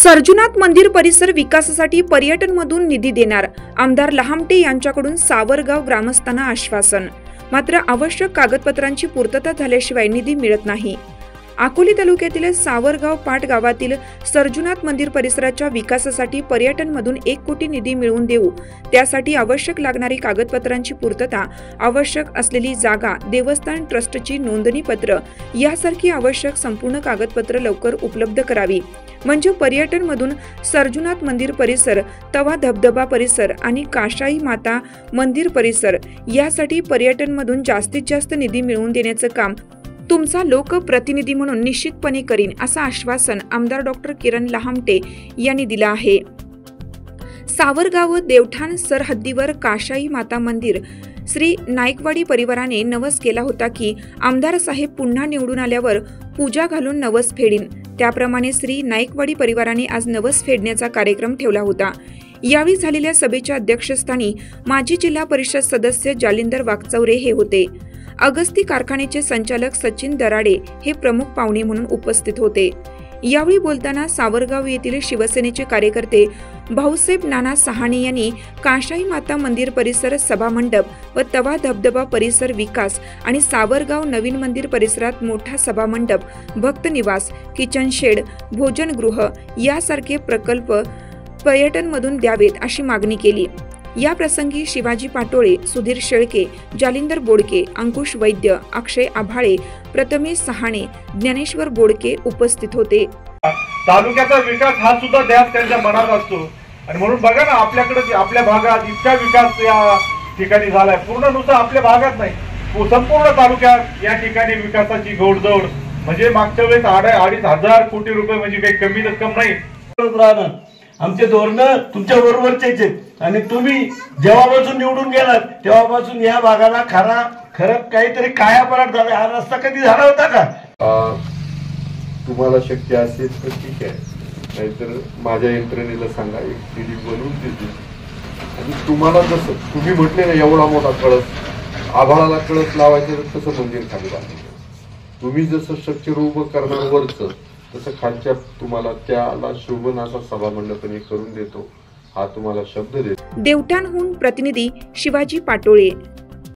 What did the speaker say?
सर्जुनाथ मंदिर परिसर विकासासाठी पर्यटनमधून निधी देणार, आमदार लहामटे यांच्याकडून सावरगाव ग्रामस्थांना आश्वासन। मात्र आवश्यक कागदपत्रांची पूर्तता झाल्याशिवाय निधी मिळत नाही। अकोले तालुक्यातील सावरगाव पाट गावातील सर्जुनाथ मंदिर परिसराच्या विकासासाठी पर्यटनमधून 1 कोटी निधी मिळवून देऊ, त्यासाठी आवश्यक लागणारी कागदपत्रांची पूर्तता, आवश्यक असलेली जागा, देवस्थान ट्रस्टची नोंदणी पत्र यासारखी आवश्यक संपूर्ण कागदपत्र लवकर उपलब्ध करावी, म्हणजे पर्यटनमधून सर्जुनाथ मंदिर परिसर, तवा धबधबा परिसर आणि काशाई माता मंदिर परिसर यासाठी पर्यटनमधून जास्तीत जास्त निधी मिळवून देण्याचं काम तुमचा लोकप्रतिनिधी म्हणून निश्चितपणे करीन, असं आश्वासन आमदार डॉक्टर किरण लहामटे यांनी दिलं आहे। सावरगाव देवठाण सरहद्दीवर काशाई माता मंदिर श्री नाईकवाडी परिवाराने नवस केला होता की आमदार साहेब पुन्हा निवडून आल्यावर पूजा घालून नवस फेडीन। त्याप्रमाणे श्री नाईकवाडी परिवाराने आज नवस फेडण्याचा कार्यक्रम ठेवला होता। यावेळी झालेल्या सभेच्या अध्यक्षस्थानी माजी जिल्हा परिषद सदस्य जालिंदर वाकचौरे हे होते। अगस्ती कारखान्याचे संचालक सचिन दराडे हे प्रमुख पाहुणे म्हणून उपस्थित होते। यावेळी बोलताना सावरगाव येथील शिवसेनेचे कार्यकर्ते भाऊसाहेब नाना सहाणे यांनी काशाई माता मंदिर परिसर, सभामंडप व तवा धबधबा परिसर विकास आणि सावरगाव नवीन मंदिर परिसरात मोठा सभामंडप, भक्त निवास, किचन शेड, भोजनगृह यासारखे प्रकल्प पर्यटनमधून द्यावेत अशी मागणी केली। या प्रसंगी शिवाजी पाटोळे, सुधीर शेळके, जालिंदर बोडके, अंकुश वैद्य, अक्षय आभाळे, प्रथमेश सहाणे, ज्ञानेश्वर बोडके उपस्थित होते। तालुक्याचा विकास हा सुद्धा ध्यास त्यांच्या मनात असतो आणि म्हणून बघा ना, आपल्याकडे आपल्या भागात इतका विकास या ठिकाणी झालाय। पूर्ण नुसतं आपल्या भागात नाही, संपूर्ण तालुक्यात या ठिकाणी विकासाची घोडदौड, म्हणजे मागच्या वेळेस 2,500 कोटी रुपये म्हणजे काही कमी रक्कम नाही। आमचे धोरण तुमच्या बरोबरचेच आहेत आणि तुम्ही जेव्हापासून निवडून गेलात तेव्हापासून या भागाला खरं काहीतरी कायापालट झाला। हा रस्ता कधी झाला होता का? तुम्हाला शक्य असेल तर ठीक आहे, नाहीतर माझ्या यंत्रणेला सांगा, एक सीडी बनवून देते आणि तुम्हाला जसं तुम्ही म्हटले ना, एवढा मोठा कळस, आभाळाला कळस लावायचं तसं मंदिर खाली बांधायचं। तुम्ही जसं स्ट्रक्चर उभं करणार वरचं, तसं खालच्या तुम्हाला त्याला शोभन असा सभामंडपने करून देतो, हा तुम्हाला शब्द देतो। देवठाणहून प्रतिनिधी शिवाजी पाटोळे।